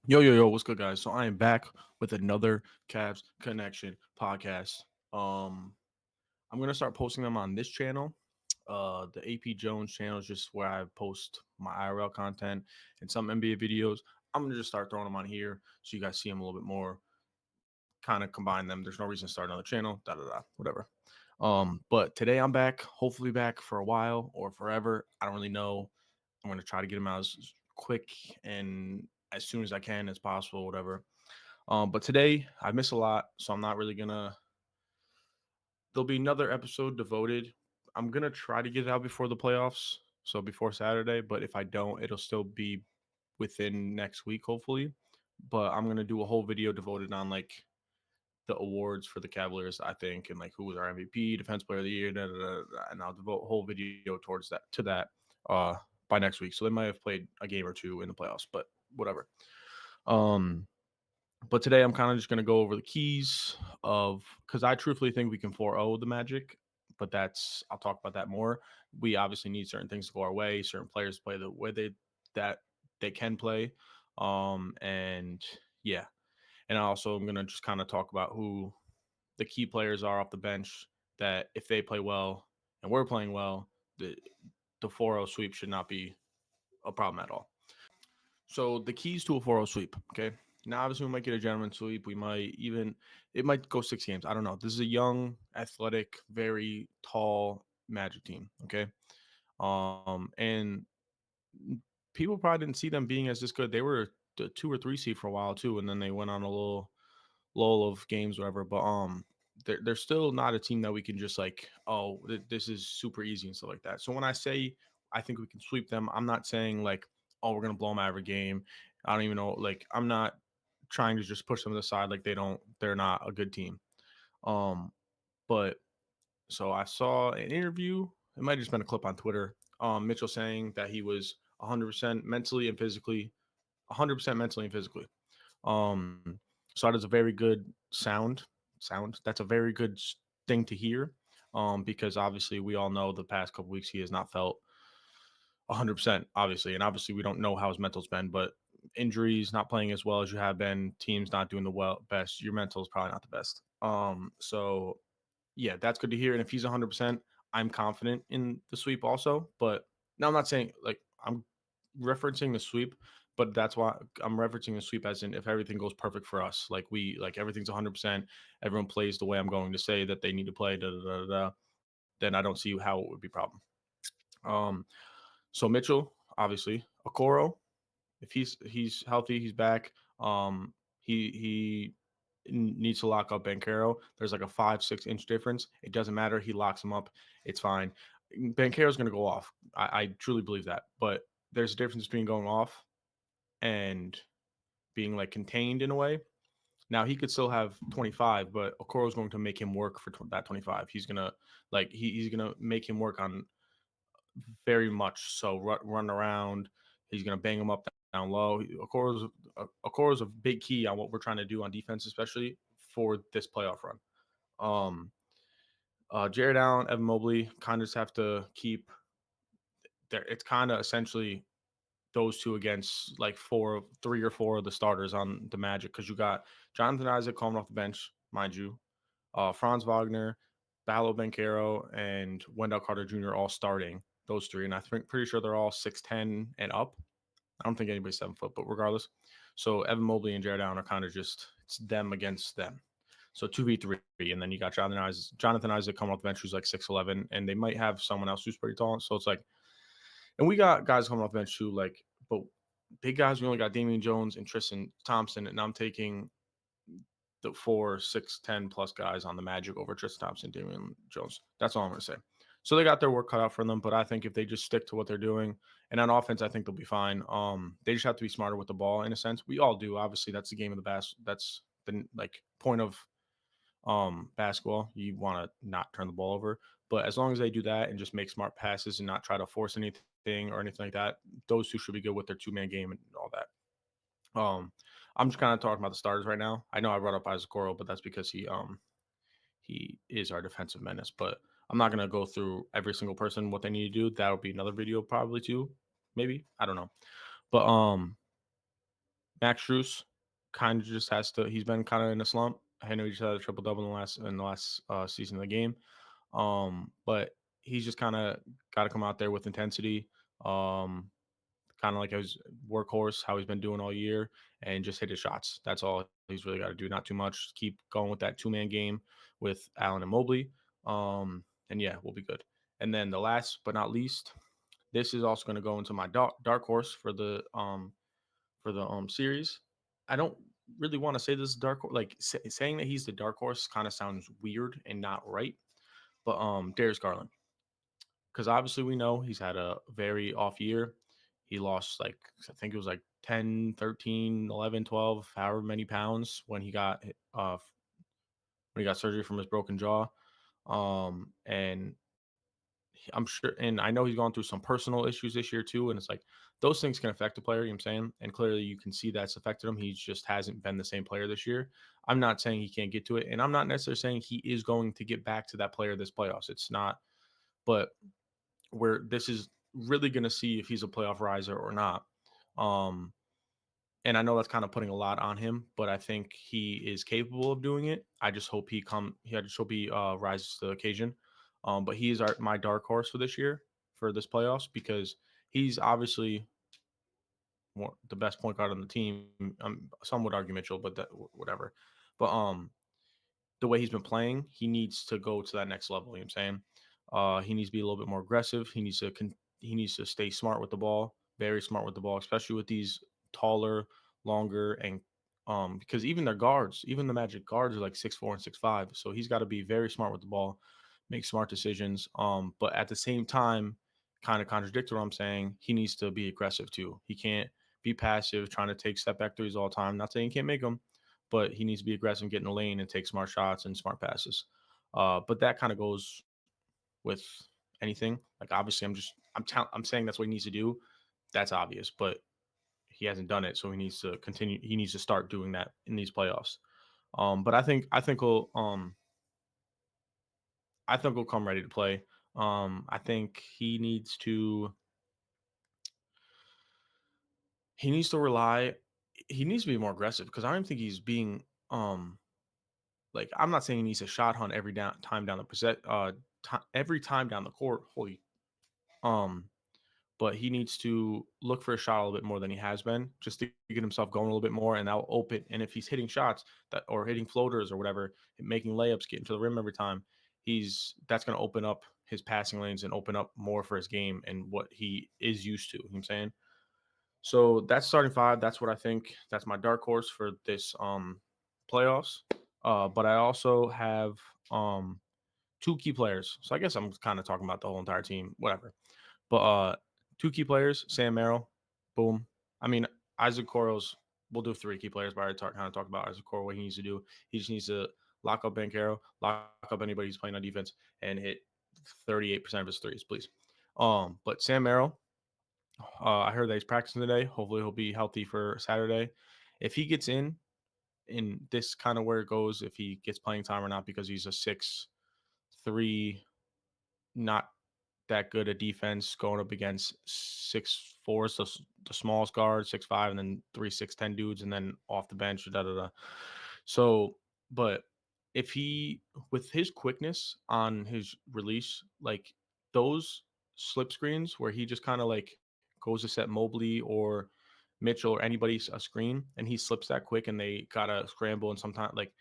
Yo, what's good, guys? So I am back with another Cavs Connection podcast. I'm gonna start posting them on this channel. The AP Jones channel is just where I post my IRL content and some NBA videos. I'm gonna just start throwing them on here so you guys see them a little bit more. Kind of combine them. There's no reason to start another channel. Whatever. But today I'm back. Hopefully back for a while or forever. I don't really know. I'm gonna try to get them out as quick and as soon as I can as possible. Whatever. But today I miss a lot, so I'm not really gonna. There'll be another episode devoted. I'm gonna try to get it out before the playoffs, so before Saturday. But if I don't, it'll still be within next week, hopefully. But I'm gonna do a whole video devoted on like the awards for the Cavaliers, I think, and like who was our MVP, Defense Player of the Year, and I'll devote a whole video towards that uh by next week. So they might have played a game or two in the playoffs, but whatever. Um, But today I'm kind of just going to go over the keys of because I truthfully think we can 4-0 the Magic, but I'll talk about that more. We obviously need certain things to go our way, certain players to play the way that they can play. And yeah, and I also am going to just kind of talk about who the key players are off the bench that if they play well and we're playing well, the 4-0 sweep should not be a problem at all. So the keys to a 4-0 sweep. Okay. Now, obviously, we might get a gentleman sweep. It might go 6 games. I don't know. This is a young, athletic, very tall Magic team. Okay. And people probably didn't see them being as this good. They were the 2 or 3 seed for a while too, and then they went on a little lull of games, whatever. But they're still not a team that we can just like, oh, this is super easy and stuff like that. So when I say I think we can sweep them, I'm not saying like, oh, we're gonna blow them out every game. I don't even know. Like, I'm not trying to just push them to the side like they're not a good team. Um, but so I saw an interview. It might have just been a clip on Twitter. Mitchell saying that he was 100% mentally and physically, 100% mentally and physically. Um, so that is a very good sound. That's a very good thing to hear. Because obviously we all know the past couple weeks he has not felt 100%, obviously, and obviously we don't know how his mental's been, but injuries, not playing as well as you have been, teams not doing the best, your mental is probably not the best. So yeah, that's good to hear. And if he's 100%, I'm confident in the sweep also. But now I'm not saying like I'm referencing the sweep, but that's why I'm referencing the sweep as in if everything goes perfect for us, like everything's 100%, everyone plays the way I'm going to say that they need to play, then I don't see how it would be a problem. Um, so Mitchell, obviously, Okoro, if he's healthy, he's back. He needs to lock up Bankero. There's like a 5-6 inch difference. It doesn't matter. He locks him up. It's fine. Bankero's going to go off. I truly believe that. But there's a difference between going off and being like contained in a way. Now he could still have 25, but Okoro's going to make him work for that 25. He's gonna he's gonna make him work on very much so run around. He's gonna bang him up down low. Okoro's a big key on what we're trying to do on defense, especially for this playoff run. Um, Jared Allen, Evan Mobley, kind of just have to keep there. It's kind of essentially those two against like 3 or 4 of the starters on the Magic because you got Jonathan Isaac coming off the bench, mind you, Franz Wagner, Balo Bencaro, and Wendell Carter Jr. all starting those three, and I think pretty sure they're all 6'10" and up. I don't think anybody's 7 foot, but regardless. So Evan Mobley and Jared Allen are kind of just it's them against them. So 2v3, and then you got Jonathan Isaac coming off the bench who's like 6'11", and they might have someone else who's pretty tall. So it's like, and we got guys coming off the bench too, like, but big guys. We only got Damian Jones and Tristan Thompson, and I'm taking the 4, 6, 10 plus guys on the Magic over Tristan Thompson, Damian Jones. That's all I'm going to say. So they got their work cut out for them, but I think if they just stick to what they're doing, and on offense, I think they'll be fine. They just have to be smarter with the ball in a sense. We all do. Obviously, that's the game of the That's the like point of basketball. You want to not turn the ball over, but as long as they do that and just make smart passes and not try to force anything or anything like that, those two should be good with their 2-man game and all that. I'm just kind of talking about the starters right now. I know I brought up Isaac Oro, but that's because he is our defensive menace. But I'm not gonna go through every single person what they need to do. That'll be another video probably too, maybe I don't know. But Max Strus kind of just has to. He's been kind of in a slump. I know he just had a triple double in the last season of the game. But he's just kind of got to come out there with intensity. Um, Kind of like his workhorse, how he's been doing all year, and just hit his shots. That's all he's really got to do. Not too much. Keep going with that 2-man game with Allen and Mobley. And yeah, we'll be good. And then the last but not least, this is also going to go into my dark horse for the series. I don't really want to say this is dark horse. Like saying that he's the dark horse kind of sounds weird and not right. But Darius Garland, because obviously we know he's had a very off year. He lost like I think it was like 10, 13, 11, 12, however many pounds when he got surgery from his broken jaw. And I'm sure, and I know he's gone through some personal issues this year too. And it's like those things can affect a player, you know what I'm saying? And clearly you can see that's affected him. He just hasn't been the same player this year. I'm not saying he can't get to it, and I'm not necessarily saying he is going to get back to that player this playoffs. It's not, but where this is really going to see if he's a playoff riser or not. Um, and I know that's kind of putting a lot on him, but I think he is capable of doing it. I just hope he come. I just hope he rises to the occasion. But he is my dark horse for this year for this playoffs because he's obviously the best point guard on the team. Some would argue Mitchell, but whatever. But the way he's been playing, he needs to go to that next level. You know what I'm saying? He needs to be a little bit more aggressive. He needs to stay smart with the ball, very smart with the ball, especially with these taller, longer, and because even their guards, even the Magic guards are like 6'4" and 6'5". So he's got to be very smart with the ball, make smart decisions. But at the same time, kind of contradict what I'm saying, he needs to be aggressive too. He can't be passive, trying to take step back threes all the time. Not saying he can't make them, but he needs to be aggressive, get in the lane, and take smart shots and smart passes. But that kind of goes with anything. Like obviously, I'm saying that's what he needs to do. That's obvious, but he hasn't done it, so he needs to continue. He needs to start doing that in these playoffs. But I think he'll come ready to play. I think he needs to rely. He needs to be more aggressive because I don't think he's being like I'm not saying he needs a shot hunt time down the every time down the court. Holy, um, but he needs to look for a shot a little bit more than he has been, just to get himself going a little bit more, and that'll open. And if he's hitting shots that or hitting floaters or whatever, making layups, getting to the rim every time, that's going to open up his passing lanes and open up more for his game and what he is used to. You know what I'm saying? So that's starting five. That's what I think. That's my dark horse for this playoffs. But I also have two key players. So I guess I'm kind of talking about the whole entire team, whatever. But two key players, Sam Merrill, boom. I mean, Isaac Coro's, we'll do three key players, but I already kind of talked about Isaac Coro, what he needs to do. He just needs to lock up Bankero, lock up anybody who's playing on defense, and hit 38% of his threes, please. But Sam Merrill, I heard that he's practicing today. Hopefully he'll be healthy for Saturday. If he gets in this kind of where it goes, if he gets playing time or not, because he's a 6'3", not that good at defense going up against 6'4", so the smallest guard, 6'5", and then 3 6'10" dudes, and then off the bench, da da da. So, but if he with his quickness on his release, like those slip screens where he just kind of like goes to set Mobley or Mitchell or anybody's a screen and he slips that quick and they gotta scramble and sometimes like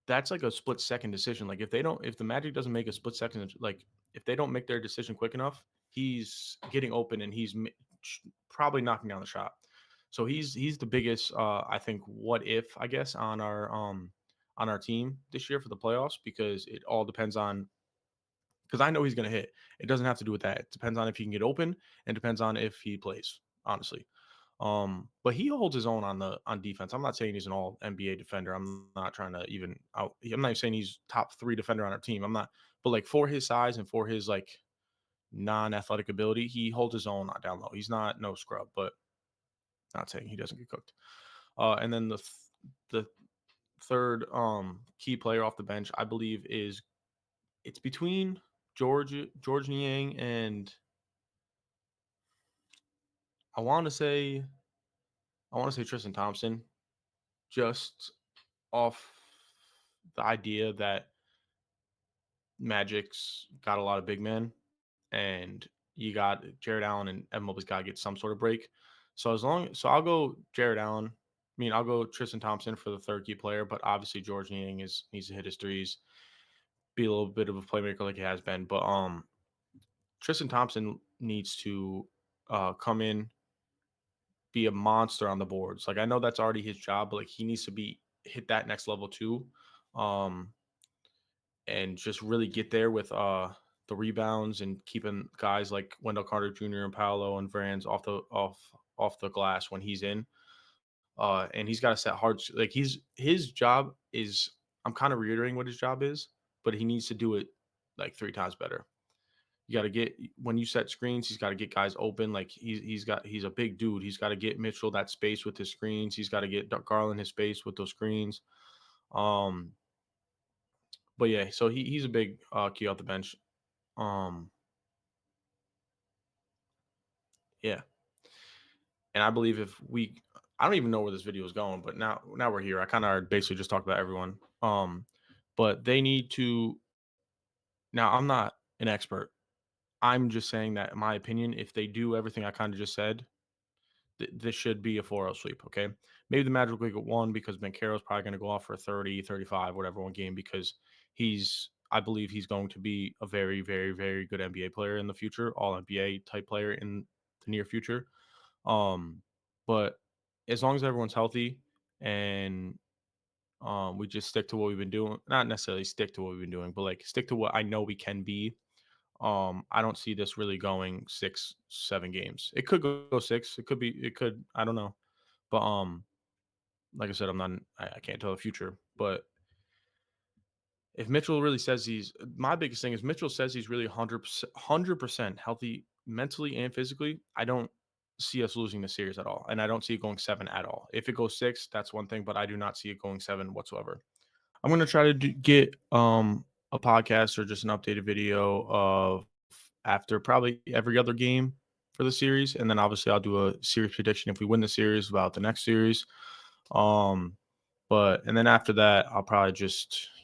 that's like a split second decision. Like if the Magic doesn't make a split second, like if they don't make their decision quick enough, he's getting open and probably knocking down the shot. So he's the biggest, I think, what if I guess on our team this year for the playoffs because it all depends on because I know he's going to hit. It doesn't have to do with that. It depends on if he can get open and depends on if he plays. Honestly, but he holds his own on defense. I'm not saying he's an all NBA defender. I'm not trying to even out. I'm not even saying he's top 3 defender on our team. I'm not, but like for his size and for his like non-athletic ability, he holds his own down low. He's not no scrub, but not saying he doesn't get cooked. And then the third key player off the bench, I believe, is it's between George Niang and I want to say I want to say Tristan Thompson, just off the idea that Magic's got a lot of big men, and you got Jared Allen and Evan Mobley's got to get some sort of break. So I'll go Jared Allen. I mean, I'll go Tristan Thompson for the third key player, but obviously George Niang needs to hit his threes, be a little bit of a playmaker like he has been. But Tristan Thompson needs to come in, be a monster on the boards. Like I know that's already his job, but like he needs to be hit that next level too. Um, and just really get there with the rebounds and keeping guys like Wendell Carter Jr. and Paolo and Franz off the glass when he's in. And he's got to set hard, like his job is, I'm kind of reiterating what his job is, but he needs to do it like 3 times better. You got to get, when you set screens, he's got to get guys open. Like he's a big dude. He's got to get Mitchell that space with his screens. He's got to get Garland his space with those screens. Um, but yeah, so he's a big key off the bench. Um, yeah, and I believe if we, I don't even know where this video is going, but now we're here. I kind of basically just talked about everyone. But they need to. Now I'm not an expert. I'm just saying that in my opinion, if they do everything I kind of just said, this should be a 4-0 sweep. Okay, maybe the Magic will get one because Banchero's probably going to go off for 30, 35, whatever one game because I believe he's going to be a very, very, very good NBA player in the future, all NBA type player in the near future. Um, but as long as everyone's healthy and we just stick to what we've been doing, not necessarily stick to what we've been doing, but like stick to what I know we can be. I don't see this really going 6, 7 games. It could go 6. It could. I don't know. But like I said, I can't tell the future. But if Mitchell really says my biggest thing is Mitchell says he's really 100% healthy mentally and physically. I don't see us losing the series at all. And I don't see it going 7 at all. If it goes 6, that's one thing, but I do not see it going 7 whatsoever. I'm going to try to get a podcast or just an updated video of after probably every other game for the series. And then obviously I'll do a series prediction if we win the series about the next series. Um, and then after that, I'll probably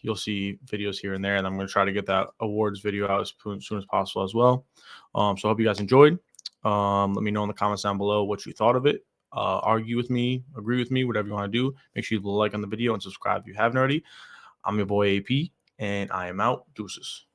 you'll see videos here and there, and I'm going to try to get that awards video out as soon as possible as well. So I hope you guys enjoyed. Let me know in the comments down below what you thought of it. Argue with me, agree with me, whatever you want to do. Make sure you like on the video and subscribe if you haven't already. I'm your boy AP, and I am out. Deuces.